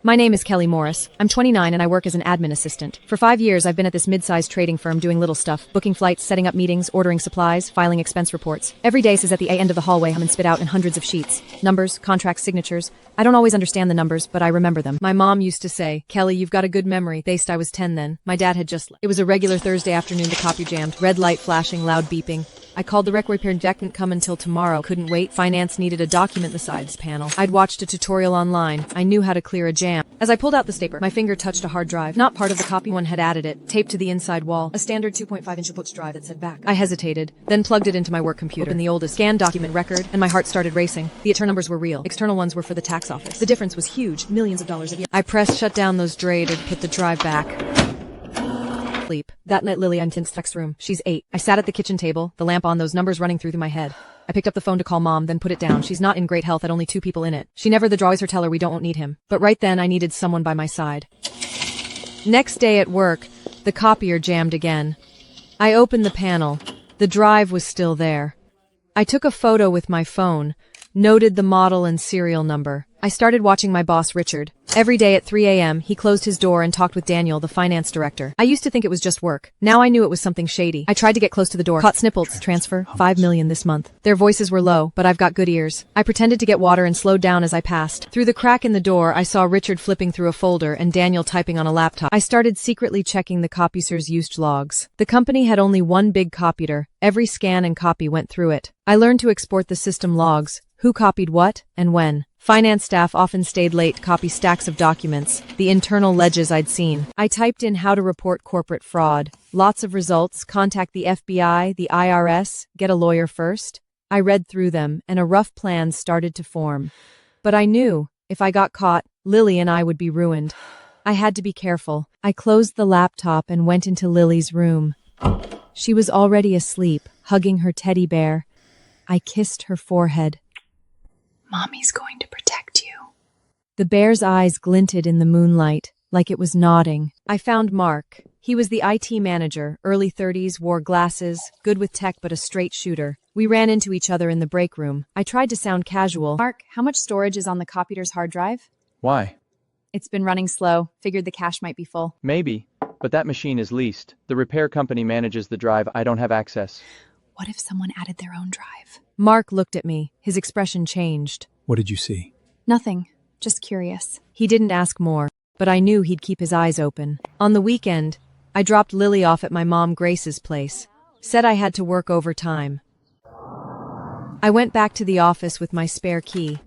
My name is Kelly Morris. I'm 29 and I work as an admin assistant. For 5 years, I've been at this mid-sized trading firm doing little stuff, booking flights, setting up meetings, ordering supplies, filing expense reports. Every day says at the end of the hallway I'm spit out in hundreds of sheets. Numbers, contracts, signatures. I don't always understand the numbers, but I remember them. My mom used to say, "Kelly, you've got a good memory." Based I was 10 then. My dad had just left. It was a regular Thursday afternoon, the copier jammed. Red light flashing, loud beeping. I called the rec repair and didn't come until tomorrow. Couldn't wait. Finance needed a document the sides panel. I'd watched a tutorial online. I knew how to clear a jam. As I pulled out the stapler, my finger touched a hard drive. Not part of the copy, one had added it, taped to the inside wall. A standard 2.5-inch books drive that said back. I hesitated, then plugged it into my work computer. Opened the oldest scanned document record, and my heart started racing. The internal numbers were real. External ones were for the tax office. The difference was huge. Millions of dollars a year. I pressed shut down those draid and put the drive back. Sleep. That night Lily I'm in Tech's room. She's 8. I sat at the kitchen table, the lamp on, those numbers running through my head. I picked up the phone to call Mom, then put it down. She's not in great health, had only 2 people in it. She never the draws her tell her we won't need him. But right then I needed someone by my side. Next day at work, the copier jammed again. I opened the panel. The drive was still there. I took a photo with my phone, noted the model and serial number. I started watching my boss, Richard. Every day at 3 a.m., he closed his door and talked with Daniel, the finance director. I used to think it was just work. Now I knew it was something shady. I tried to get close to the door. Caught snipples. Transfer. 5 million this month. Their voices were low, but I've got good ears. I pretended to get water and slowed down as I passed. Through the crack in the door, I saw Richard flipping through a folder and Daniel typing on a laptop. I started secretly checking the copier's used logs. The company had only one big copier. Every scan and copy went through it. I learned to export the system logs. Who copied what and when. Finance staff often stayed late to copy stacks of documents, the internal ledges I'd seen. I typed in how to report corporate fraud. Lots of results, contact the FBI, the IRS, get a lawyer first. I read through them, and a rough plan started to form. But I knew, if I got caught, Lily and I would be ruined. I had to be careful. I closed the laptop and went into Lily's room. She was already asleep, hugging her teddy bear. I kissed her forehead. Mommy's going to protect you. The bear's eyes glinted in the moonlight, like it was nodding. I found Mark. He was the IT manager, early 30s, wore glasses, good with tech but a straight shooter. We ran into each other in the break room. I tried to sound casual. Mark, how much storage is on the copier's hard drive? Why? It's been running slow. Figured the cache might be full. Maybe, but that machine is leased. The repair company manages the drive. I don't have access. What if someone added their own drive? Mark looked at me. His expression changed. What did you see? Nothing. Just curious. He didn't ask more, but I knew he'd keep his eyes open. On the weekend, I dropped Lily off at my mom Grace's place. Said I had to work overtime. I went back to the office with my spare key.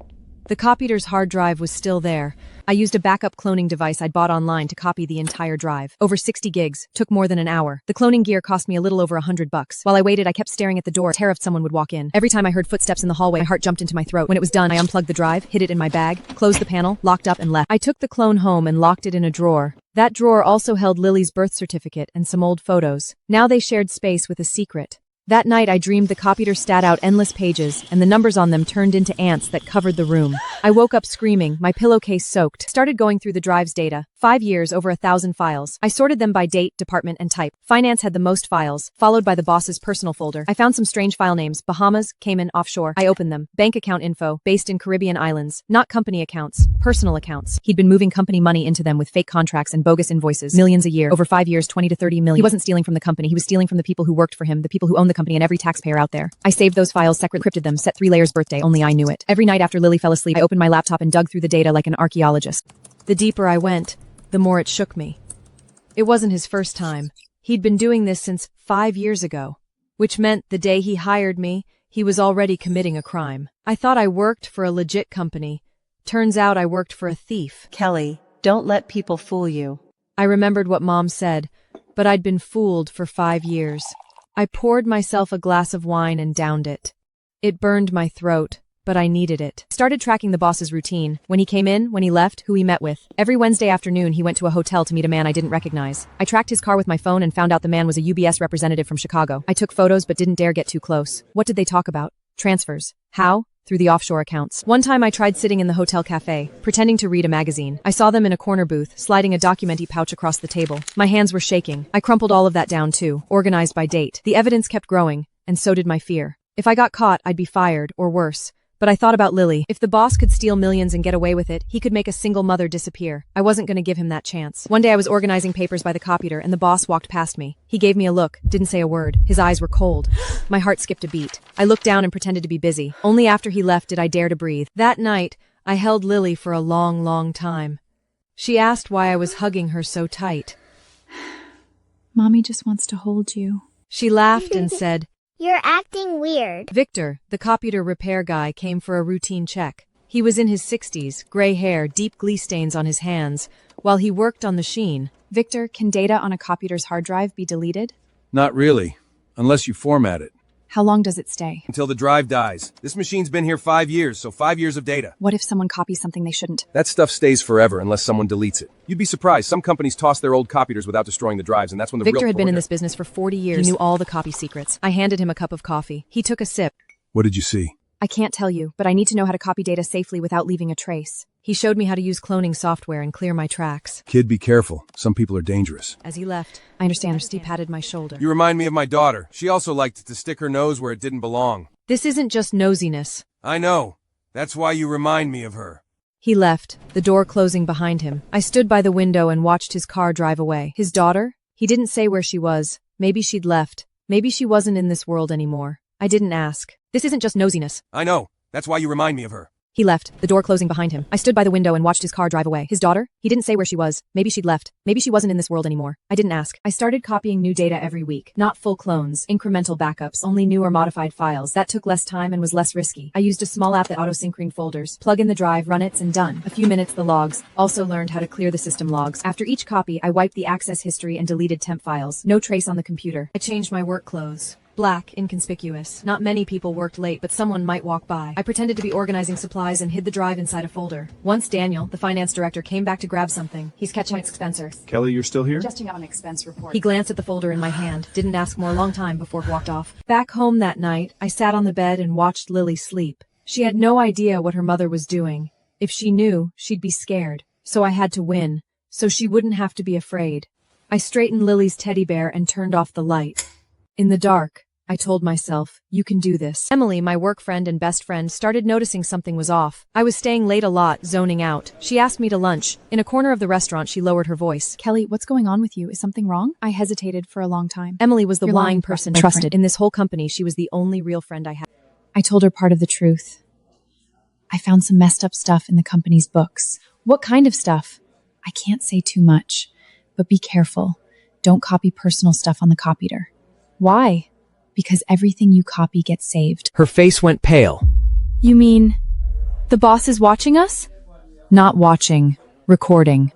The copier's hard drive was still there. I used a backup cloning device I'd bought online to copy the entire drive. Over 60 gigs, took more than an hour. The cloning gear cost me a little over $100. While I waited, I kept staring at the door, terrified someone would walk in. Every time I heard footsteps in the hallway, my heart jumped into my throat. When it was done, I unplugged the drive, hid it in my bag, closed the panel, locked up and left. I took the clone home and locked it in a drawer. That drawer also held Lily's birth certificate and some old photos. Now they shared space with a secret. That night I dreamed the copier stat out endless pages, and the numbers on them turned into ants that covered the room. I woke up screaming, my pillowcase soaked. Started going through the drive's data. 5 years, over 1,000 files. I sorted them by date, department, and type. Finance had the most files, followed by the boss's personal folder. I found some strange file names, Bahamas, Cayman, offshore. I opened them. Bank account info, based in Caribbean islands. Not company accounts, personal accounts. He'd been moving company money into them with fake contracts and bogus invoices. Millions a year. Over 5 years, 20 to 30 million. He wasn't stealing from the company, he was stealing from the people who worked for him, the people who owned the company, and every taxpayer out there. I saved those files, secretly encrypted them, set 3 layers birthday, only I knew it. Every night after Lily fell asleep, I opened my laptop and dug through the data like an archaeologist. The deeper I went, the more it shook me. It wasn't his first time. He'd been doing this since 5 years ago, which meant the day he hired me, he was already committing a crime. I thought I worked for a legit company. Turns out I worked for a thief. Kelly, don't let people fool you. I remembered what Mom said, but I'd been fooled for 5 years. I poured myself a glass of wine and downed it. It burned my throat, but I needed it. Started tracking the boss's routine. When he came in, when he left, who he met with. Every Wednesday afternoon, he went to a hotel to meet a man I didn't recognize. I tracked his car with my phone and found out the man was a UBS representative from Chicago. I took photos but didn't dare get too close. What did they talk about? Transfers. How? Through the offshore accounts. One time I tried sitting in the hotel cafe, pretending to read a magazine. I saw them in a corner booth, sliding a document-y pouch across the table. My hands were shaking. I crumpled all of that down too, organized by date. The evidence kept growing, and so did my fear. If I got caught, I'd be fired, or worse. But I thought about Lily. If the boss could steal millions and get away with it, he could make a single mother disappear. I wasn't going to give him that chance. One day I was organizing papers by the copier and the boss walked past me. He gave me a look, didn't say a word. His eyes were cold. My heart skipped a beat. I looked down and pretended to be busy. Only after he left did I dare to breathe. That night, I held Lily for a long, long time. She asked why I was hugging her so tight. Mommy just wants to hold you. She laughed and said, You're acting weird. Victor, the copier repair guy, came for a routine check. He was in his 60s, gray hair, deep glue stains on his hands, while he worked on the machine. Victor, can data on a copier's hard drive be deleted? Not really, unless you format it. How long does it stay? Until the drive dies. This machine's been here 5 years, so 5 years of data. What if someone copies something they shouldn't? That stuff stays forever unless someone deletes it.'You'd be surprised, some companies toss their old copiers without destroying the drives, and that's when the Victor real had been in fraud this business for 40 years. He knew all the copy secrets. I handed him a cup of coffee. He took a sip. What did you see? I can't tell you, but I need to know how to copy data safely without leaving a trace. He showed me how to use cloning software and clear my tracks. Kid, be careful. Some people are dangerous. As he left, I understand. he patted my shoulder. You remind me of my daughter. She also liked to stick her nose where it didn't belong. This isn't just nosiness. I know. That's why you remind me of her. He left, the door closing behind him. I stood by the window and watched his car drive away. His daughter? He didn't say where she was. Maybe she'd left. Maybe she wasn't in this world anymore. I didn't ask. This isn't just nosiness. I know. That's why you remind me of her. He left, the door closing behind him. I stood by the window and watched his car drive away. His daughter? He didn't say where she was. Maybe she'd left. Maybe she wasn't in this world anymore. I didn't ask. I started copying new data every week. Not full clones, incremental backups, only new or modified files. That took less time and was less risky. I used a small app that auto-synchroned folders. Plug in the drive, run it, and done. A few minutes, the logs. Also learned how to clear the system logs. After each copy, I wiped the access history and deleted temp files. No trace on the computer. I changed my work clothes. Black, inconspicuous. Not many people worked late, but someone might walk by. I pretended to be organizing supplies and hid the drive inside a folder. Once Daniel, the finance director, came back to grab something. He's catching expenses. Kelly, you're still here? Adjusting out an expense report. He glanced at the folder in my hand, didn't ask more, long time before he walked off. Back home that night, I sat on the bed and watched Lily sleep. She had no idea what her mother was doing. If she knew, she'd be scared. So I had to win, so she wouldn't have to be afraid. I straightened Lily's teddy bear and turned off the light. In the dark, I told myself, you can do this. Emily, my work friend and best friend, started noticing something was off. I was staying late a lot, zoning out. She asked me to lunch. In a corner of the restaurant, she lowered her voice. Kelly, what's going on with you? Is something wrong? I hesitated for a long time. Emily was the You're one lying, person my trusted. friend. In this whole company, she was the only real friend I had. I told her part of the truth. I found some messed up stuff in the company's books. What kind of stuff? I can't say too much, but be careful. Don't copy personal stuff on the copier. Why? Because everything you copy gets saved. Her face went pale. You mean the boss is watching us? Not watching, recording.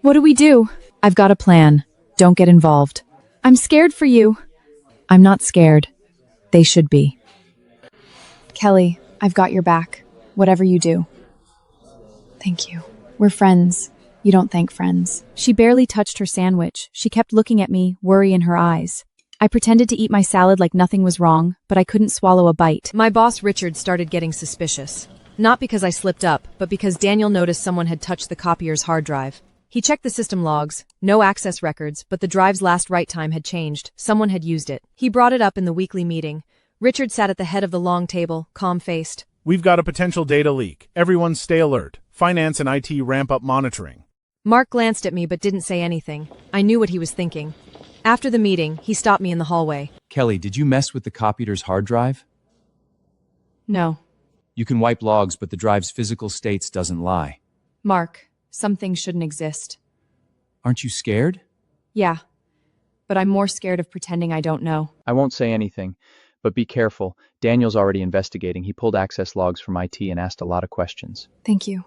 What do we do? I've got a plan. Don't get involved. I'm scared for you. I'm not scared. They should be. Kelly, I've got your back. Whatever you do. Thank you. We're friends. You don't thank friends. She barely touched her sandwich. She kept looking at me, worry in her eyes. I pretended to eat my salad like nothing was wrong, but I couldn't swallow a bite. My boss, Richard, started getting suspicious. Not because I slipped up, but because Daniel noticed someone had touched the copier's hard drive. He checked the system logs, no access records, but the drive's last write time had changed. Someone had used it. He brought it up in the weekly meeting. Richard sat at the head of the long table, calm-faced. We've got a potential data leak. Everyone stay alert. Finance and IT ramp up monitoring. Mark glanced at me but didn't say anything. I knew what he was thinking. After the meeting, he stopped me in the hallway. Kelly, did you mess with the copier's hard drive? No. You can wipe logs, but the drive's physical states doesn't lie. Mark, some things shouldn't exist. Aren't you scared? Yeah, but I'm more scared of pretending I don't know. I won't say anything, but be careful. Daniel's already investigating. He pulled access logs from IT and asked a lot of questions. Thank you.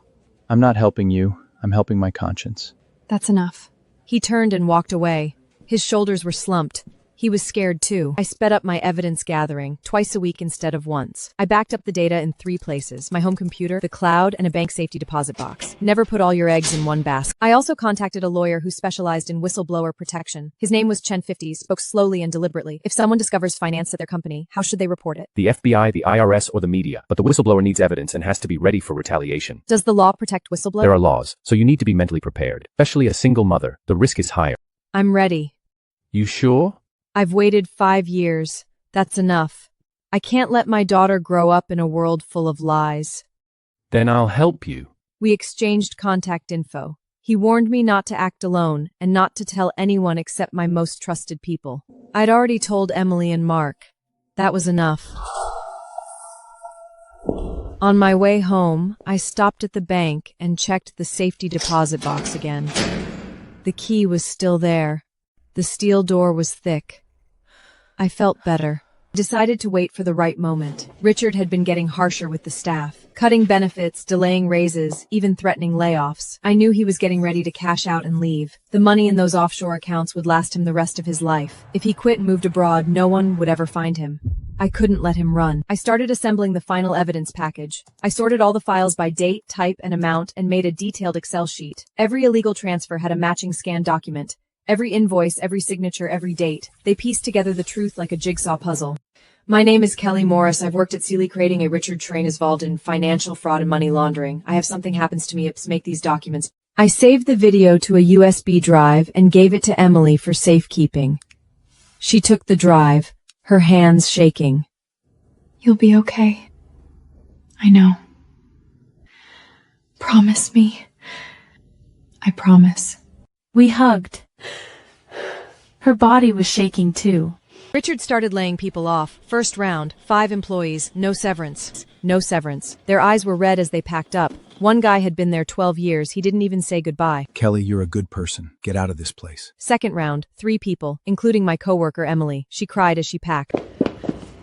I'm not helping you. I'm helping my conscience. That's enough. He turned and walked away. His shoulders were slumped. He was scared too. I sped up my evidence gathering, twice a week instead of once. I backed up the data in 3 places: my home computer, the cloud, and a bank safety deposit box. Never put all your eggs in one basket. I also contacted a lawyer who specialized in whistleblower protection. His name was Chen 50, spoke slowly and deliberately. If someone discovers finance at their company, how should they report it? The FBI, the IRS, or the media, but the whistleblower needs evidence and has to be ready for retaliation. Does the law protect whistleblowers? There are laws, so you need to be mentally prepared. Especially a single mother, the risk is higher. I'm ready. You sure? I've waited 5 years. That's enough. I can't let my daughter grow up in a world full of lies. Then I'll help you. We exchanged contact info. He warned me not to act alone and not to tell anyone except my most trusted people. I'd already told Emily and Mark. That was enough. On my way home, I stopped at the bank and checked the safety deposit box again. The key was still there. The steel door was thick. I felt better. Decided to wait for the right moment. Richard had been getting harsher with the staff, cutting benefits, delaying raises, even threatening layoffs. I knew he was getting ready to cash out and leave. The money in those offshore accounts would last him the rest of his life. If he quit and moved abroad, no one would ever find him. I couldn't let him run. I started assembling the final evidence package. I sorted all the files by date, type, and amount and made a detailed Excel sheet. Every illegal transfer had a matching scanned document. Every invoice, every signature, every date. They pieced together the truth like a jigsaw puzzle. My name is Kelly Morris. I've worked at Sealy creating a Richard Train involved in financial fraud and money laundering. I have something happens to me. It's make these documents. I saved the video to a USB drive and gave it to Emily for safekeeping. She took the drive, her hands shaking. You'll be okay. I know. Promise me. I promise. We hugged. Her body was shaking too. Richard started laying people off. First round, 5 employees, no severance. No severance. Their eyes were red as they packed up. One guy had been there 12 years. He didn't even say goodbye. Kelly, you're a good person. Get out of this place. Second round, 3 people, including my coworker Emily. She cried as she packed.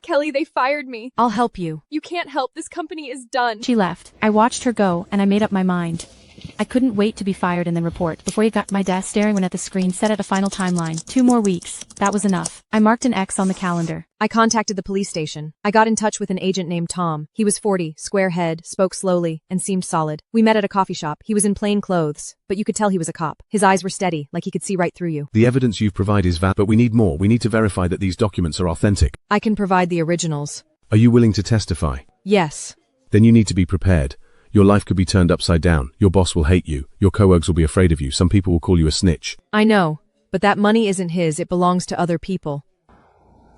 Kelly, they fired me. I'll help you. You can't help. This company is done. She left. I watched her go, and I made up my mind. I couldn't wait to be fired and then report. Before he got to my desk, staring at the screen, set at a final timeline. 2 more weeks. That was enough. I marked an X on the calendar. I contacted the police station. I got in touch with an agent named Tom. He was 40, square head, spoke slowly, and seemed solid. We met at a coffee shop. He was in plain clothes, but you could tell he was a cop. His eyes were steady, like he could see right through you. The evidence you've provided is valid, but we need more. We need to verify that these documents are authentic. I can provide the originals. Are you willing to testify? Yes. Then you need to be prepared. Your life could be turned upside down. Your boss will hate you. Your coworkers will be afraid of you. Some people will call you a snitch. I know, but that money isn't his. It belongs to other people.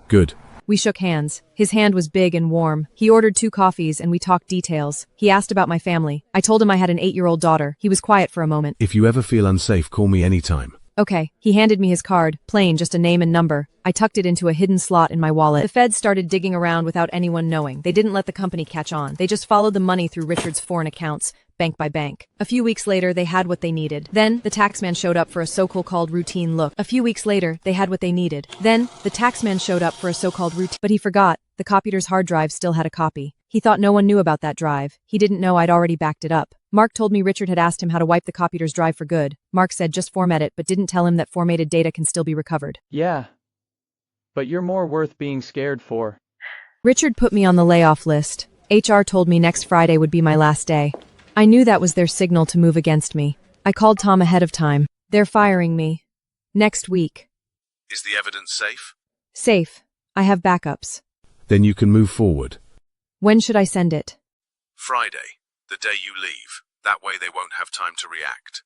Good. We shook hands. His hand was big and warm. He ordered 2 coffees and we talked details. He asked about my family. I told him I had an 8-year-old daughter. He was quiet for a moment. If you ever feel unsafe, call me anytime. Okay. He handed me his card, plain, just a name and number. I tucked it into a hidden slot in my wallet. The feds started digging around without anyone knowing. They didn't let the company catch on. They just followed the money through Richard's foreign accounts, bank by bank. A few weeks later, they had what they needed. Then, the taxman showed up for a so-called routine look. A few weeks later, they had what they needed. Then, the taxman showed up for a so-called routine, but he forgot. The copier's hard drive still had a copy. He thought no one knew about that drive. He didn't know I'd already backed it up. Mark told me Richard had asked him how to wipe the copier's drive for good. Mark said just format it, but didn't tell him that formatted data can still be recovered. Yeah. But you're more worth being scared for. Richard put me on the layoff list. HR told me next Friday would be my last day. I knew that was their signal to move against me. I called Tom ahead of time. They're firing me. Next week. Is the evidence safe? Safe. I have backups. Then you can move forward. When should I send it? Friday, the day you leave. That way they won't have time to react.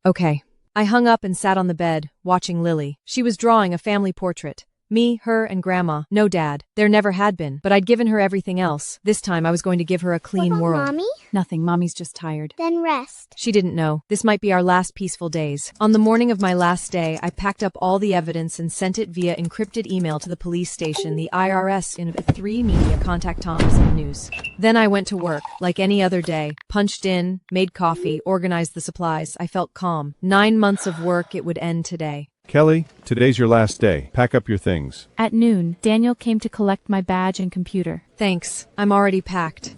Okay. I hung up and sat on the bed, watching Lily. She was drawing a family portrait. Me, her, and Grandma. No dad. There never had been, but I'd given her everything else. This time I was going to give her a clean What about world. Mommy? Nothing. Mommy's just tired. Then rest. She didn't know. This might be our last peaceful days. On the morning of my last day, I packed up all the evidence and sent it via encrypted email to the police station, the IRS, in 3 media, contact Thomas and news. Then I went to work, like any other day. Punched in, made coffee, organized the supplies. I felt calm. 9 months of work, it would end today. Kelly, today's your last day. Pack up your things. At noon, Daniel came to collect my badge and computer. Thanks. I'm already packed.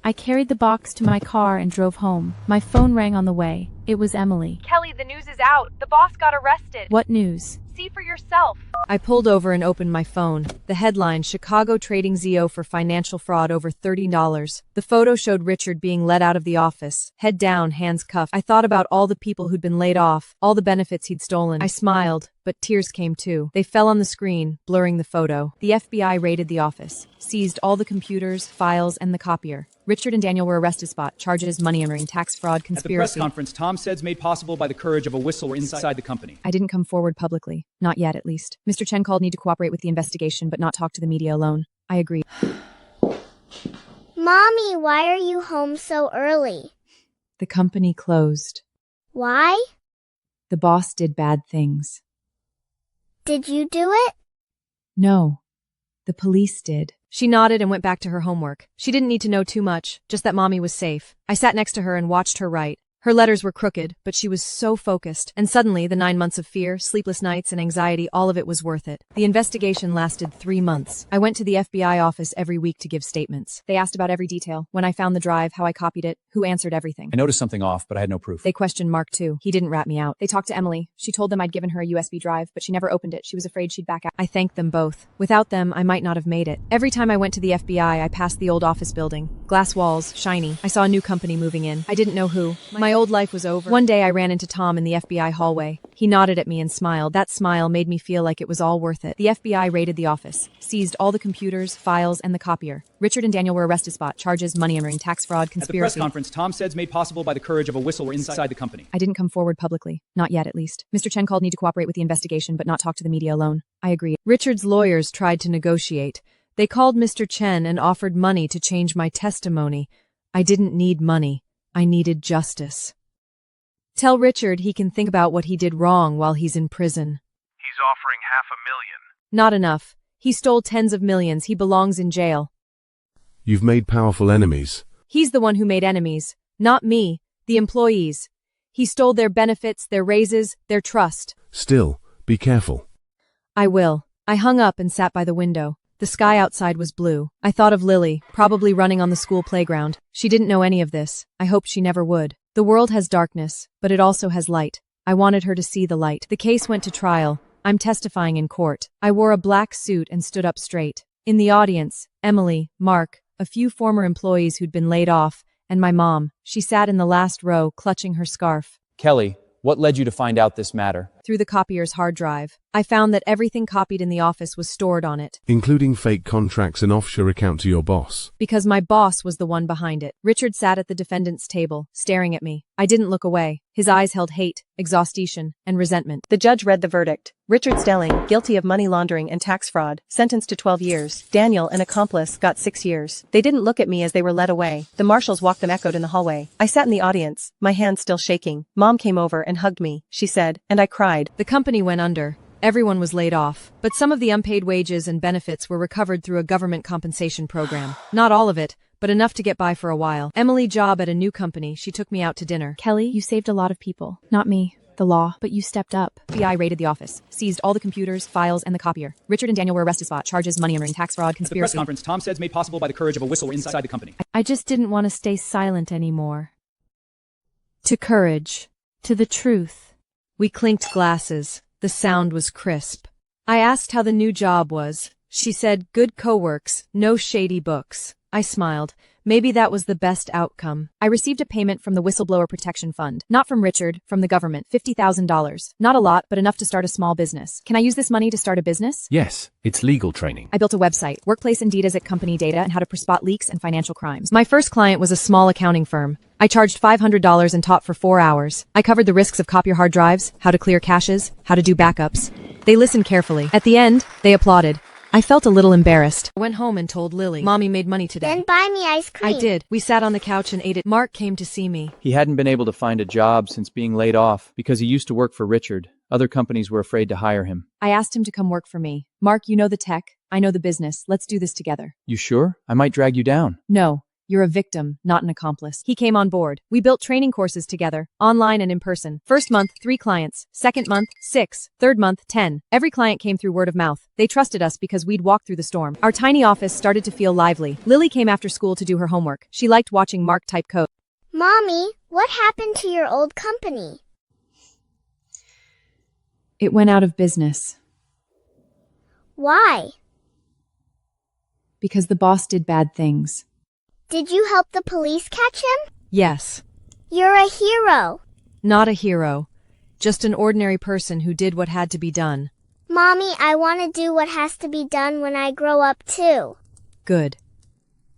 I carried the box to my car and drove home. My phone rang on the way. It was Emily. Kelly, the news is out. The boss got arrested. What news? See for yourself. I pulled over and opened my phone. The headline, Chicago trading ZO for financial fraud over $30. The photo showed Richard being let out of the office, head down, hands cuffed. I thought about all the people who'd been laid off, all the benefits he'd stolen. I smiled, but tears came too. They fell on the screen, blurring the photo. The FBI raided the office, seized all the computers, files, and the copier. Richard and Daniel were arrested spot, charges, money laundering, tax fraud, conspiracy. At the press conference, Tom said's made possible by the courage of a whistleblower inside the company. I didn't come forward publicly. Not yet, at least. Mr. Chen called me to cooperate with the investigation but not talk to the media alone. I agreed. Mommy, why are you home so early? The company closed. Why? The boss did bad things. Did you do it? No, the police did. She nodded and went back to her homework. She didn't need to know too much, just that Mommy was safe. I sat next to her and watched her write. Her letters were crooked, but she was so focused. And suddenly, the 9 months of fear, sleepless nights, and anxiety, all of it was worth it. The investigation lasted 3 months. I went to the FBI office every week to give statements. They asked about every detail. When I found the drive, how I copied it, who answered everything. I noticed something off, but I had no proof. They questioned Mark too. He didn't rat me out. They talked to Emily. She told them I'd given her a USB drive, but she never opened it. She was afraid she'd back out. I thanked them both. Without them, I might not have made it. Every time I went to the FBI, I passed the old office building. Glass walls, shiny. I saw a new company moving in. I didn't know who. My old life was over. One day I ran into Tom in the FBI hallway. He nodded at me and smiled. That smile made me feel like it was all worth it. The FBI raided the office, seized all the computers, files, and the copier. Richard and Daniel were arrested. Charges, money laundering, tax fraud, conspiracy. At the press conference, Tom said made possible by the courage of a whistle were inside the company. I didn't come forward publicly. Not yet, at least. Mr. Chen called me to cooperate with the investigation, but not talk to the media alone. I agreed. Richard's lawyers tried to negotiate. They called Mr. Chen and offered money to change my testimony. I didn't need money. I needed justice. Tell Richard he can think about what he did wrong while he's in prison. He's offering $500,000. Not enough. He stole tens of millions. He belongs in jail. You've made powerful enemies. He's the one who made enemies. Not me. The employees. He stole their benefits, their raises, their trust. Still, be careful. I will. I hung up and sat by the window. The sky outside was blue. I thought of Lily, probably running on the school playground. She didn't know any of this. I hoped she never would. The world has darkness, but it also has light. I wanted her to see the light. The case went to trial. I'm testifying in court. I wore a black suit and stood up straight. In the audience, Emily, Mark, a few former employees who'd been laid off, and my mom. She sat in the last row, clutching her scarf. Kelly, what led you to find out this matter? Through the copier's hard drive, I found that everything copied in the office was stored on it. Including fake contracts and offshore account to your boss. Because my boss was the one behind it. Richard sat at the defendant's table, staring at me. I didn't look away. His eyes held hate, exhaustion, and resentment. The judge read the verdict. Richard Stelling, guilty of money laundering and tax fraud, sentenced to 12 years. Daniel, an accomplice, got 6 years. They didn't look at me as they were led away. The marshals walked them echoed in the hallway. I sat in the audience, my hands still shaking. Mom came over and hugged me, she said, and I cried. The company went under. Everyone was laid off, but some of the unpaid wages and benefits were recovered through a government compensation program. Not all of it, but enough to get by for a while. Emily job at a new company. She took me out to dinner. Kelly, you saved a lot of people. Not me, the law, but you stepped up. FBI raided the office, seized all the computers, files, and the copier. Richard and Daniel were arrested. Charges, money laundering, tax fraud, conspiracy. At the press conference, Tom said made possible by the courage of a whistle were inside the company. I just didn't want to stay silent anymore. To courage. To the truth. We clinked glasses. The sound was crisp. I asked how the new job was. She said, good co-works, no shady books. I smiled. Maybe that was the best outcome. I received a payment from the Whistleblower Protection Fund. Not from Richard, from the government. $50,000. Not a lot, but enough to start a small business. Can I use this money to start a business? Yes, it's legal training. I built a website, workplace and data company data, and how to spot leaks and financial crimes. My first client was a small accounting firm. I charged $500 and taught for 4 hours. I covered the risks of copier hard drives, how to clear caches, how to do backups. They listened carefully. At the end, they applauded. I felt a little embarrassed. I went home and told Lily, Mommy made money today. Then buy me ice cream. I did. We sat on the couch and ate it. Mark came to see me. He hadn't been able to find a job since being laid off because he used to work for Richard. Other companies were afraid to hire him. I asked him to come work for me. Mark, you know the tech. I know the business. Let's do this together. You sure? I might drag you down. No. You're a victim, not an accomplice. He came on board. We built training courses together, online and in person. First month, 3 clients. Second month, 6. Third month, 10. Every client came through word of mouth. They trusted us because we'd walk through the storm. Our tiny office started to feel lively. Lily came after school to do her homework. She liked watching Mark type code. Mommy, what happened to your old company? It went out of business. Why? Because the boss did bad things. Did you help the police catch him? Yes. You're a hero. Not a hero. Just an ordinary person who did what had to be done. Mommy, I want to do what has to be done when I grow up too. Good.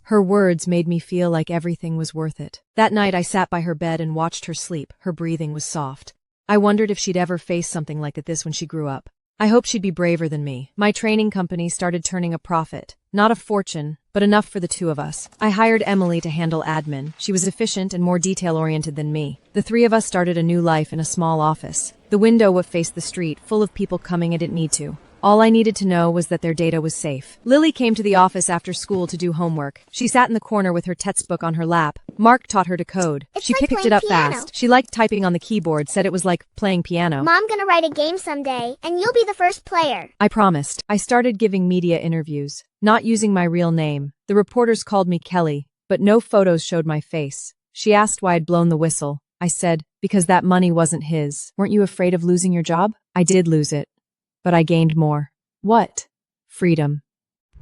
Her words made me feel like everything was worth it. That night I sat by her bed and watched her sleep. Her breathing was soft. I wondered if she'd ever face something like this when she grew up. I hoped she'd be braver than me. My training company started turning a profit. Not a fortune, but enough for the two of us. I hired Emily to handle admin. She was efficient and more detail-oriented than me. The three of us started a new life in a small office. The window faced the street, full of people coming I didn't need to. All I needed to know was that their data was safe. Lily came to the office after school to do homework. She sat in the corner with her textbook on her lap. Mark taught her to code. She picked it up fast. She liked typing on the keyboard, said it was like playing piano. Mom gonna write a game someday, and you'll be the first player. I promised. I started giving media interviews, not using my real name. The reporters called me Kelly, but no photos showed my face. She asked why I'd blown the whistle. I said, because that money wasn't his. Weren't you afraid of losing your job? I did lose it. But I gained more. What? Freedom.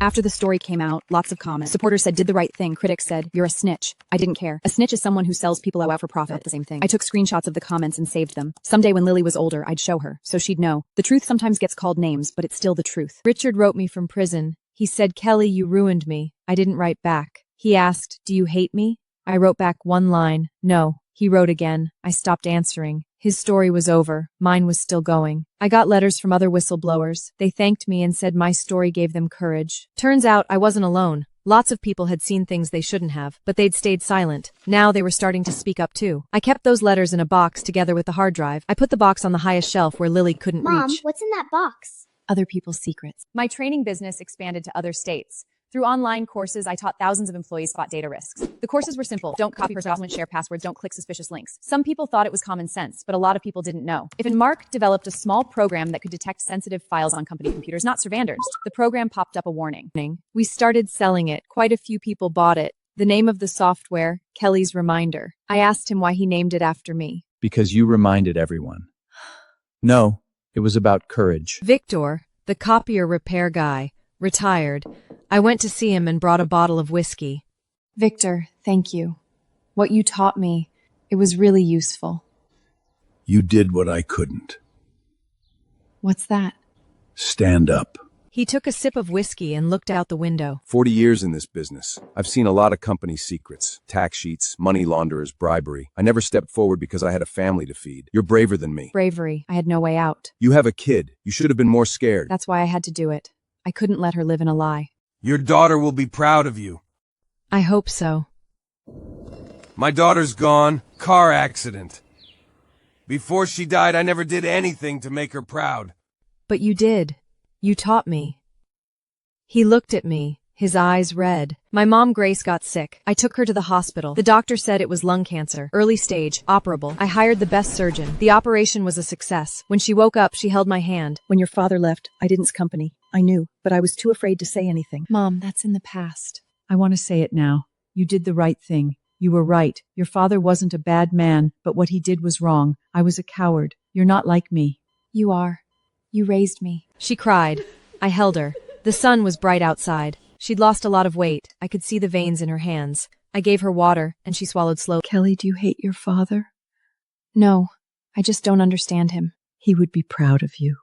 After the story came out, lots of comments. Supporters said, did the right thing. Critics said, you're a snitch. I didn't care. A snitch is someone who sells people out for profit. Not the same thing. I took screenshots of the comments and saved them. Someday when Lily was older, I'd show her, so she'd know. The truth sometimes gets called names, but it's still the truth. Richard wrote me from prison. He said, Kelly, you ruined me. I didn't write back. He asked, do you hate me? I wrote back one line. No. He wrote again. I stopped answering. His story was over. Mine was still going. I got letters from other whistleblowers. They thanked me and said my story gave them courage. Turns out I wasn't alone. Lots of people had seen things they shouldn't have, but they'd stayed silent. Now they were starting to speak up too. I kept those letters in a box together with the hard drive. I put the box on the highest shelf where Lily couldn't reach. Mom, what's in that box? Other people's secrets. My training business expanded to other states. Through online courses, I taught thousands of employees spot data risks. The courses were simple. Don't copy personal documents, share passwords, don't click suspicious links. Some people thought it was common sense, but a lot of people didn't know. Mark developed a small program that could detect sensitive files on company computers, not survendors. The program popped up a warning. We started selling it. Quite a few people bought it. The name of the software, Kelly's Reminder. I asked him why he named it after me. Because you reminded everyone. No, it was about courage. Victor, the copier repair guy, retired. I went to see him and brought a bottle of whiskey. Victor, thank you. What you taught me, it was really useful. You did what I couldn't. What's that? Stand up. He took a sip of whiskey and looked out the window. 40 years in this business. I've seen a lot of company secrets, tax sheets, money launderers, bribery. I never stepped forward because I had a family to feed. You're braver than me. Bravery. I had no way out. You have a kid. You should have been more scared. That's why I had to do it. I couldn't let her live in a lie. Your daughter will be proud of you. I hope so. My daughter's gone. Car accident. Before she died, I never did anything to make her proud. But you did. You taught me. He looked at me, his eyes red. My mom Grace got sick. I took her to the hospital. The doctor said it was lung cancer, early stage, operable. I hired the best surgeon. The operation was a success. When she woke up, she held my hand. When your father left, I didn't company. I knew, but I was too afraid to say anything. Mom, that's in the past. I want to say it now. You did the right thing. You were right. Your father wasn't a bad man, but what he did was wrong. I was a coward. You're not like me. You are. You raised me. She cried. I held her. The sun was bright outside. She'd lost a lot of weight. I could see the veins in her hands. I gave her water, and she swallowed slowly. Kelly, do you hate your father? No, I just don't understand him. He would be proud of you.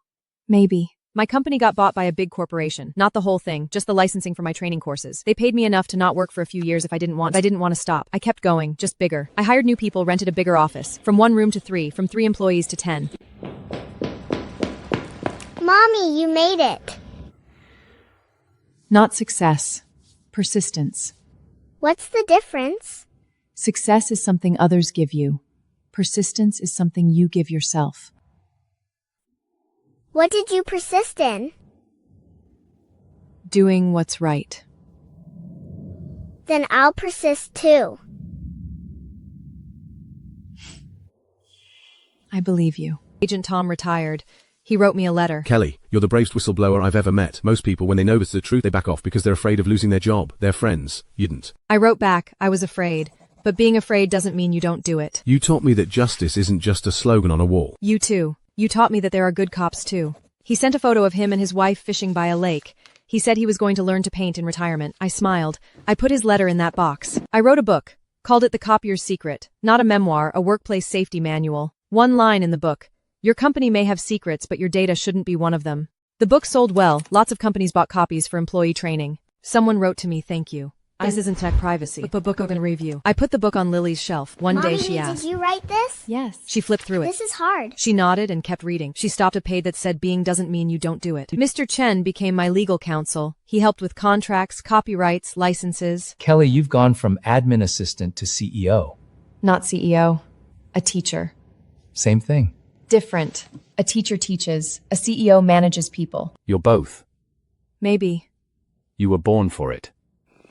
Maybe. My company got bought by a big corporation. Not the whole thing, just the licensing for my training courses. They paid me enough to not work for a few years if I didn't want to stop. I kept going, just bigger. I hired new people, rented a bigger office. From 1 room to 3, from 3 employees to 10. Mommy, you made it. Not success. Persistence. What's the difference? Success is something others give you. Persistence is something you give yourself. What did you persist in? Doing what's right. Then I'll persist too. I believe you. Agent Tom retired. He wrote me a letter. Kelly, you're the bravest whistleblower I've ever met. Most people, when they know it's the truth, they back off because they're afraid of losing their job, their friends. You didn't. I wrote back, I was afraid. But being afraid doesn't mean you don't do it. You taught me that justice isn't just a slogan on a wall. You too. You taught me that there are good cops too. He sent a photo of him and his wife fishing by a lake. He said he was going to learn to paint in retirement. I smiled. I put his letter in that box. I wrote a book. Called it The Copier's Secret. Not a memoir, a workplace safety manual. One line in the book. Your company may have secrets, but your data shouldn't be one of them. The book sold well. Lots of companies bought copies for employee training. Someone wrote to me, thank you. This isn't tech privacy. But book open review. I put the book on Lily's shelf. One day Mommy, she asked. did you write this? Yes. She flipped through it. This is hard. She nodded and kept reading. She stopped a page that said being doesn't mean you don't do it. Mr. Chen became my legal counsel. He helped with contracts, copyrights, licenses. Kelly, you've gone from admin assistant to CEO. Not CEO. A teacher. Same thing. Different. A teacher teaches. A CEO manages people. You're both. Maybe. You were born for it.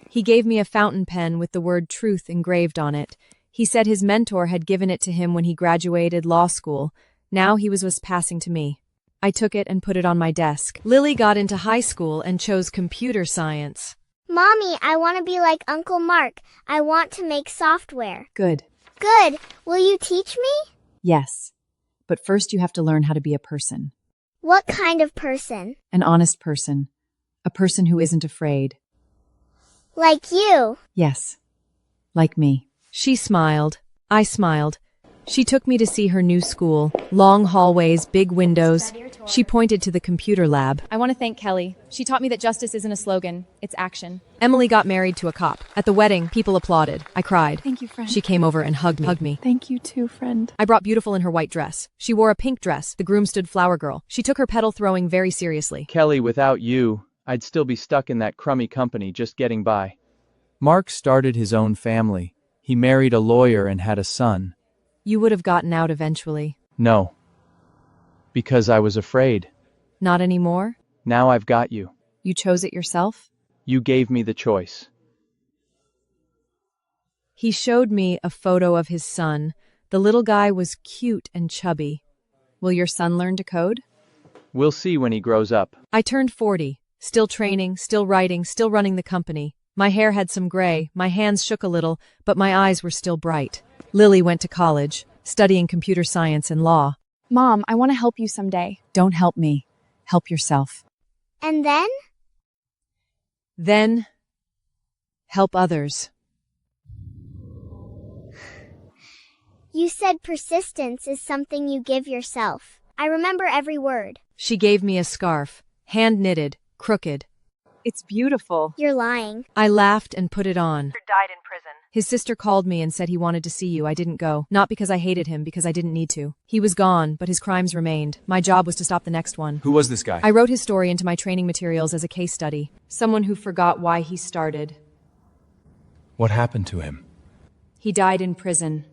He gave me a fountain pen with the word truth engraved on it. He said his mentor had given it to him when he graduated law school. Now he was passing to me. I took it and put it on my desk. Lily got into high school and chose computer science. Mommy, I want to be like Uncle Mark. I want to make software. Good. Good. Will you teach me? Yes. But first you have to learn how to be a person. What kind of person? An honest person. A person who isn't afraid. Like you. Yes. Like me. She smiled. I smiled. She took me to see her new school. Long hallways, big windows. She pointed to the computer lab. I want to thank Kelly. She taught me that justice isn't a slogan, it's action. Emily got married to a cop. At the wedding, people applauded. I cried. Thank you, friend. She came over and hugged me. Thank you too, friend. I brought Beautiful in her white dress. She wore a pink dress. The groom stood flower girl. She took her petal throwing very seriously. Kelly, without you, I'd still be stuck in that crummy company just getting by. Mark started his own family. He married a lawyer and had a son. You would have gotten out eventually. No. Because I was afraid. Not anymore? Now I've got you. You chose it yourself? You gave me the choice. He showed me a photo of his son. The little guy was cute and chubby. Will your son learn to code? We'll see when he grows up. I turned 40. Still training, still writing, still running the company. My hair had some gray, my hands shook a little, but my eyes were still bright. Lily went to college, studying computer science and law. Mom, I want to help you someday. Don't help me. Help yourself. And then? Then, help others. You said persistence is something you give yourself. I remember every word. She gave me a scarf, hand-knitted, crooked. It's beautiful. You're lying. I laughed and put it on. Died in prison. His sister called me and said he wanted to see you. I didn't go. Not because I hated him, because I didn't need to. He was gone, but his crimes remained. My job was to stop the next one. Who was this guy? I wrote his story into my training materials as a case study. Someone who forgot why he started. What happened to him? He died in prison.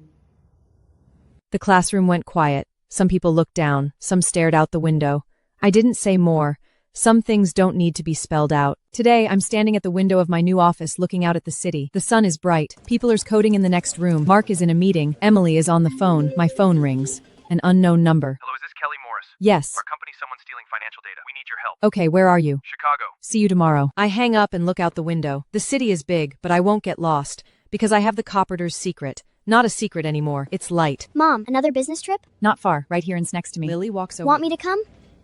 The classroom went quiet. Some people looked down. Some stared out the window. I didn't say more. Some things don't need to be spelled out. Today, I'm standing at the window of my new office looking out at the city. The sun is bright. People are coding in the next room. Mark is in a meeting. Emily is on the phone. My phone rings. An unknown number. Hello, is this Kelly Morris? Yes. Our company's someone stealing financial data. We need your help. Okay, where are you? Chicago. See you tomorrow. I hang up and look out the window. The city is big, but I won't get lost. Because I have the copper's secret. Not a secret anymore. It's light. Mom, another business trip? Not far, right here and it's next to me. Lily walks over. Want me to come?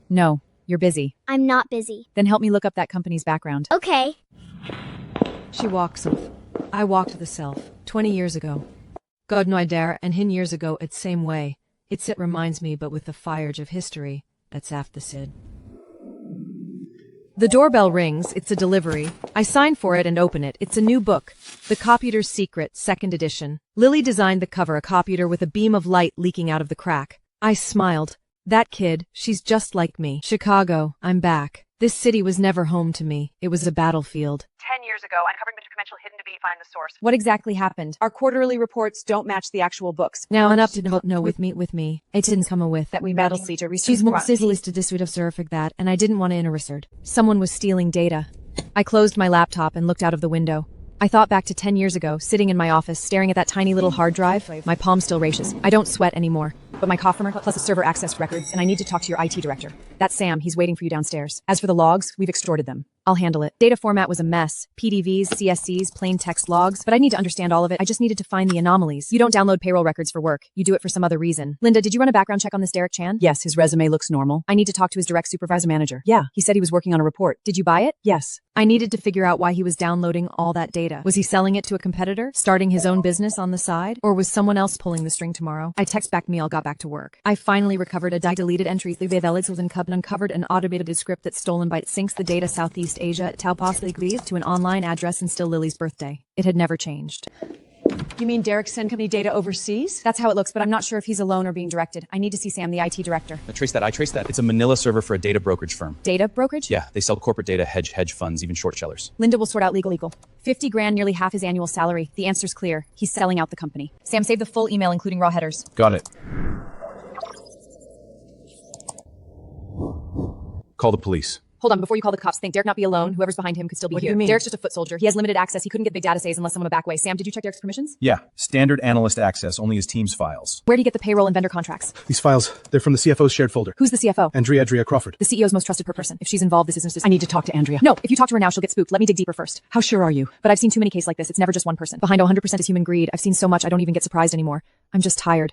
No, you're busy. I'm not busy. Then help me look up that company's background. Okay. She walks off. I walked the self. 20 years ago. God no idea, and hin years ago it's same way. It reminds me, but with the fire of history. That's after the Sid. The doorbell rings. It's a delivery. I sign for it and open it. It's a new book. The Copier's Secret, 2nd edition. Lily designed the cover, a copier with a beam of light leaking out of the crack. I smiled. That kid, she's just like me. Chicago, I'm back. This city was never home to me. It was a battlefield. 10 years ago, uncovering the conventional hidden to be, find the source. What exactly happened? Our quarterly reports don't match the actual books. Now and up to no with me. It didn't come with. That we battle siege a research. She's more sizzlist to dissuade of surfing that, and I didn't want to interrupt. Someone was stealing data. I closed my laptop and looked out of the window. I thought back to 10 years ago, sitting in my office, staring at that tiny little hard drive. My palm still races. I don't sweat anymore. But my coffer plus a server accessed records, and I need to talk to your IT director. That's Sam. He's waiting for you downstairs. As for the logs, we've extorted them. I'll handle it. Data format was a mess. PDVs, CSCs, plain text logs, but I need to understand all of it. I just needed to find the anomalies. You don't download payroll records for work. You do it for some other reason. Linda, did you run a background check on this Derek Chan? Yes, his resume looks normal. I need to talk to his direct supervisor manager. Yeah. He said he was working on a report. Did you buy it? Yes. I needed to figure out why he was downloading all that data. Was he selling it to a competitor? Starting his own business on the side? Or was someone else pulling the string tomorrow? I text back Meal got back to work. I finally recovered a deleted entry. The Velids was uncovered an automated script that stolen byte syncs the data Southeast Asia Taupos League to an online address and still Lily's birthday. It had never changed. You mean Derek sent company data overseas? That's how it looks, but I'm not sure if he's alone or being directed. I need to see Sam, the IT director. I traced that. It's a Manila server for a data brokerage firm. Data brokerage? Yeah, they sell corporate data, hedge funds, even short sellers. Linda will sort out legal. 50 grand, nearly half his annual salary. The answer's clear. He's selling out the company. Sam, save the full email, including raw headers. Got it. Call the police. Hold on, before you call the cops, think Derek not be alone. Whoever's behind him could still be What do here. you mean? Derek's just a foot soldier. He has limited access. He couldn't get big data saves unless someone would back away. Sam, did you check Derek's permissions? Yeah, standard analyst access, only his team's files. Where'd he get the payroll and vendor contracts? These files, they're from the CFO's shared folder. Who's the CFO? Andrea Crawford. The CEO's most trusted person. If she's involved, this isn't just... I need to talk to Andrea. No, if you talk to her now, she'll get spooked. Let me dig deeper first. How sure are you? But I've seen too many cases like this. It's never just one person. Behind 100% is human greed. I've seen so much I don't even get surprised anymore. I'm just tired.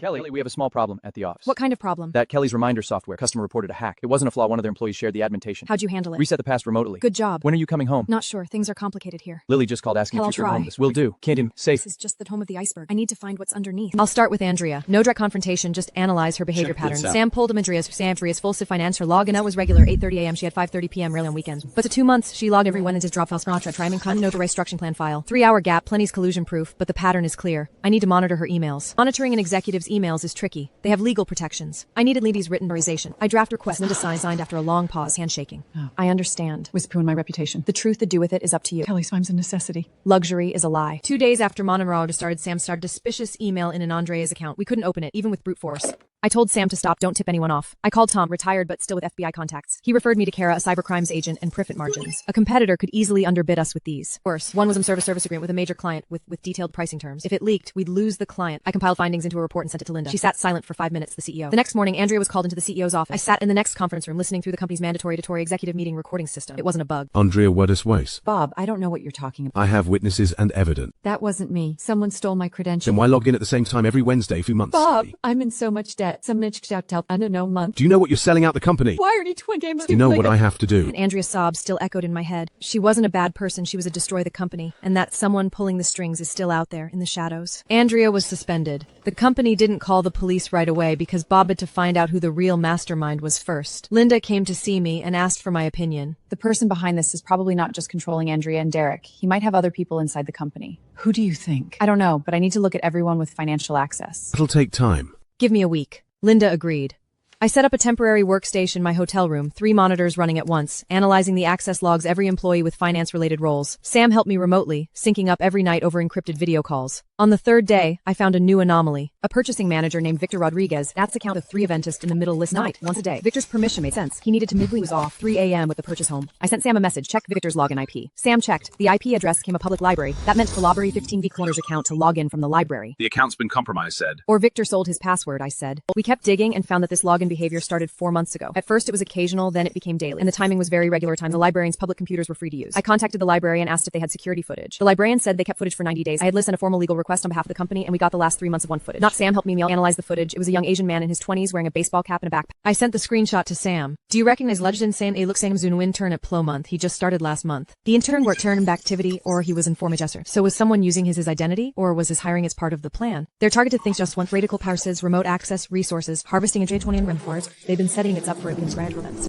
Kelly, we have a small problem at the office. What kind of problem? That Kelly's reminder software customer reported a hack. It wasn't a flaw. One of their employees shared the admintation. How'd you handle it? Reset the past remotely. Good job. When are you coming home? Not sure. Things are complicated here. Lily just called asking Hell, if you're I'll home. try. This will do. Can't him. Safe. This is just the tome of the iceberg. I need to find what's underneath. I'll start with Andrea. No direct confrontation, just analyze her behavior patterns. Sam pulled Andrea's full finance. Her login out was regular 8:30 a.m. She had 5:30 p.m. rarely on weekends. But to 2 months, she logged every Wednesday's drop files from Contra, trying no to restructuring plan file. 3-hour gap, plenty's collusion proof, but the pattern is clear. I need to monitor her emails. Monitoring an executive's emails is tricky. They have legal protections. I needed Levy's written authorization. I draft request, Linda signed after a long pause, handshaking. Oh. I understand. Whisper in my reputation. The truth to do with it is up to you. Kelly Swime's a necessity. Luxury is a lie. 2 days after Monroe started, Sam started a suspicious email in an Andrea's account. We couldn't open it, even with brute force. I told Sam to stop, don't tip anyone off. I called Tom, retired but still with FBI contacts. He referred me to Kara, a cybercrimes agent, and profit margins. A competitor could easily underbid us with these. Worse, one was a service agreement with a major client with detailed pricing terms. If it leaked, we'd lose the client. I compiled findings into a report and sent it to Linda. She sat silent for 5 minutes, the CEO. The next morning, Andrea was called into the CEO's office. I sat in the next conference room listening through the company's mandatory executive meeting recording system. It wasn't a bug. Andrea Weiss. Bob, I don't know what you're talking about. I have witnesses and evidence. That wasn't me. Someone stole my credentials. Then why log in at the same time every Wednesday for months? Bob, I'm in so much debt. Some Mitch out I don't know month. Do you know what you're selling out the company? Why are you twin games? You know what I have to do. And Andrea's sobs still echoed in my head. She wasn't a bad person, she was a destroy the company. And that someone pulling the strings is still out there in the shadows. Andrea was suspended. The company didn't call the police right away because Bob had to find out who the real mastermind was first. Linda came to see me and asked for my opinion. The person behind this is probably not just controlling Andrea and Derek. He might have other people inside the company. Who do you think? I don't know, but I need to look at everyone with financial access. It'll take time. Give me a week. Linda agreed. I set up a temporary workstation in my hotel room, 3 monitors running at once, analyzing the access logs every employee with finance-related roles. Sam helped me remotely, syncing up every night over encrypted video calls. On the 3rd day, I found a new anomaly. A purchasing manager named Victor Rodriguez, that's account of 3 eventist in the middle list night, once a day. Victor's permission made sense. He needed to midway was off 3 a.m. with the purchase home. I sent Sam a message, check Victor's login IP. Sam checked. The IP address came a public library. That meant the library 15 Corner's account to log in from the library. The account's been compromised, said. Or Victor sold his password, I said. We kept digging and found that this login behavior started 4 months ago. At first it was occasional, then it became daily. And the timing was very regular time. The librarian's public computers were free to use. I contacted the librarian and asked if they had security footage. The librarian said they kept footage for 90 days. I had listened a formal legal request on behalf of the company and we got the last 3 months of one footage. Not Sam helped me analyze the footage. It was a young Asian man in his 20s wearing a baseball cap and a backpack. I sent the screenshot to Sam. Do you recognize Legend Sam A looks Zun intern at Plo month? He just started last month. The intern worked turn activity or he was in Formagesser. So was someone using his identity or was his hiring as part of the plan? Their targeted things just want radical powers, remote access, resources, harvesting and J20 and rainforest. They've been setting it up for it.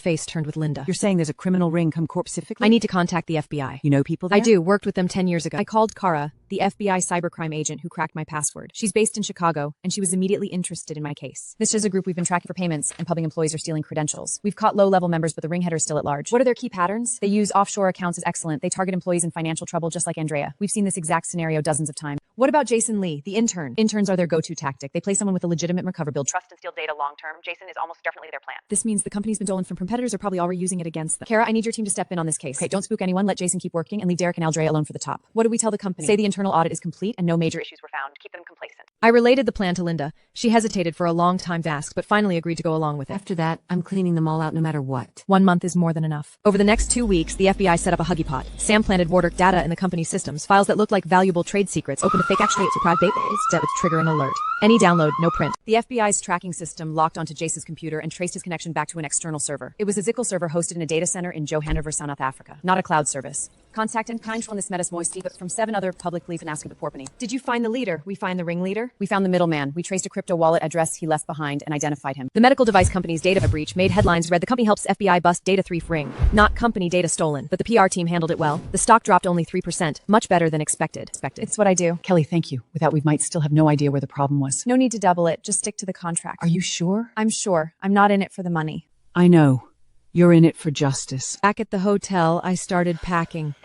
Face turned with Linda. You're saying there's a criminal ring come corp specifically? I need to contact the FBI. You know people there? I do. Worked with them 10 years ago. I called Kara, the FBI cybercrime agent who cracked my password. She's based in Chicago, and she was immediately interested in my case. This is a group we've been tracking for payments, and public employees are stealing credentials. We've caught low-level members, but the ring header is still at large. What are their key patterns? They use offshore accounts as excellent. They target employees in financial trouble, just like Andrea. We've seen this exact scenario dozens of times. What about Jason Lee, the intern? Interns are their go-to tactic. They play someone with a legitimate recover build. Trust and steal data long term. Jason is almost definitely their plan. This means the company's been stolen from competitors are probably already using it against them. Kara, I need your team to step in on this case. Okay, don't spook anyone. Let Jason keep working and leave Derek and Aldrea alone for the top. What do we tell the company? Say the internal audit is complete and no major issues Were found. Keep them complacent. I related the plan to Linda. She hesitated for a long time to ask, but finally agreed to go along with it. After that, I'm cleaning them all out no matter what. 1 month is more than enough. Over the next 2 weeks, the FBI set up a Huggy Pot. Sam planted watermark data in the company's systems, files that looked like valuable trade secrets, opened a fake actually to private base that would trigger an alert. Any download, no print. The FBI's tracking system locked onto Jason's computer and traced his connection back to an external server. It was a ZQL server hosted in a data center in Johannesburg, South Africa, not a cloud service. Contact and kind from this metas moisty, but from 7 other publicly financed the porpany. Did you find the leader? We find the ringleader? We found the middleman. We traced a crypto wallet address he left behind and identified him. The medical device company's data breach made headlines read the company helps FBI bust data thief ring. Not company data stolen, but the PR team handled it well. The stock dropped only 3%, much better than expected. It's what I do. Kelly, thank you. Without, we might still have no idea where the problem was. No need to double it. Just stick to the contract. Are you sure? I'm sure. I'm not in it for the money. I know. You're in it for justice. Back at the hotel, I started packing.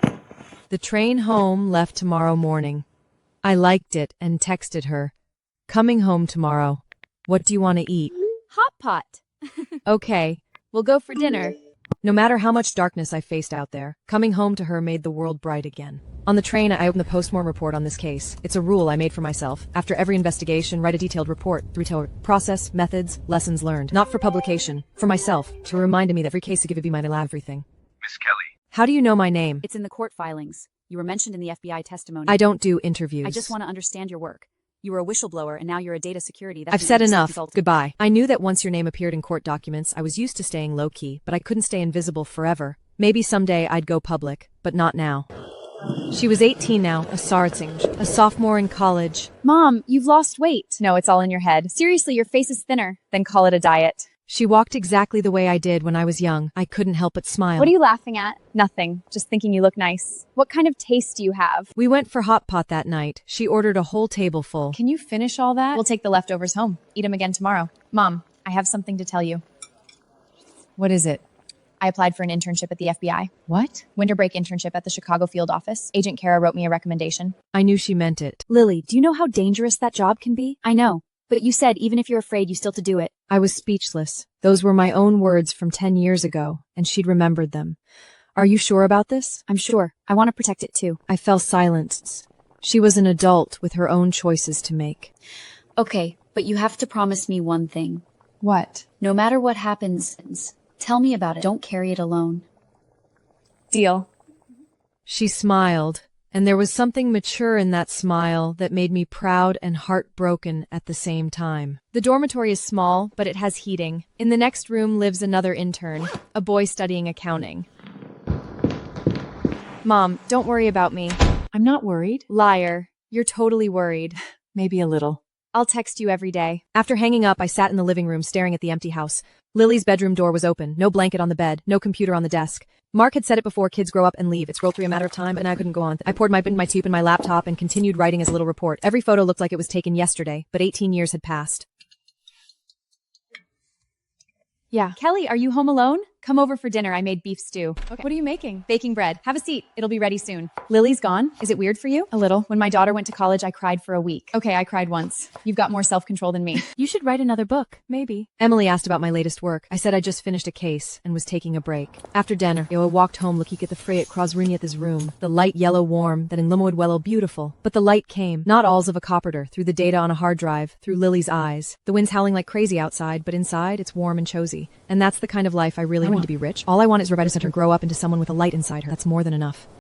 The train home left tomorrow morning. I liked it and texted her. Coming home tomorrow. What do you want to eat? Hot pot. Okay. We'll go for dinner. No matter how much darkness I faced out there, coming home to her made the world bright again. On the train, I opened the postmortem report on this case. It's a rule I made for myself. After every investigation, write a detailed report. Process, methods, lessons learned. Not for publication. For myself. To remind me that every case I give you my everything. Miss Kelly. How do you know my name? It's in the court filings. You were mentioned in the FBI testimony. I don't do interviews. I just want to understand your work. You were a whistleblower and now you're a data security. I've said enough. Goodbye. I knew that once your name appeared in court documents, I was used to staying low-key, but I couldn't stay invisible forever. Maybe someday I'd go public, but not now. She was 18 now, a sophomore in college. Mom, you've lost weight. No, it's all in your head. Seriously, your face is thinner. Then call it a diet. She walked exactly the way I did when I was young. I couldn't help but smile. What are you laughing at? Nothing. Just thinking you look nice. What kind of taste do you have? We went for hot pot that night. She ordered a whole table full. Can you finish all that? We'll take the leftovers home. Eat them again tomorrow. Mom, I have something to tell you. What is it? I applied for an internship at the FBI. What? Winter break internship at the Chicago field office. Agent Kara wrote me a recommendation. I knew she meant it. Lily, do you know how dangerous that job can be? I know. But you said even if you're afraid, you still to do it. I was speechless. Those were my own words from 10 years ago, and she'd remembered them. Are you sure about this? I'm sure. I want to protect it too. I fell silent. She was an adult with her own choices to make. Okay, but you have to promise me one thing. What? No matter what happens, tell me about it. Don't carry it alone. Deal. She smiled. And there was something mature in that smile that made me proud and heartbroken at the same time. The dormitory is small, but it has heating. In the next room lives another intern, a boy studying accounting. Mom, don't worry about me. I'm not worried. Liar. You're totally worried. Maybe a little. I'll text you every day. After hanging up, I sat in the living room staring at the empty house. Lily's bedroom door was open, no blanket on the bed, no computer on the desk. Mark had said it before, kids grow up and leave. It's rolled through a matter of time, and I couldn't go on. I poured my tube in my laptop and continued writing his little report. Every photo looked like it was taken yesterday, but 18 years had passed. Yeah. Kelly, are you home alone? Come over for dinner. I made beef stew. Okay. What are you making? Baking bread. Have a seat. It'll be ready soon. Lily's gone. Is it weird for you? A little. When my daughter went to college, I cried for a week. Okay, I cried once. You've got more self-control than me. You should write another book, maybe. Emily asked about my latest work. I said I just finished a case and was taking a break. After dinner, I walked home looking at the fray at Krosrunia's room. The light yellow warm, that in Limoidwello beautiful. But the light came, not alls of a copper, through the data on a hard drive, through Lily's eyes. The wind's howling like crazy outside, but inside it's warm and cozy. And that's the kind of life I really want to be rich. All I want is Roberta Center grow up into someone with a light inside her. That's more than enough.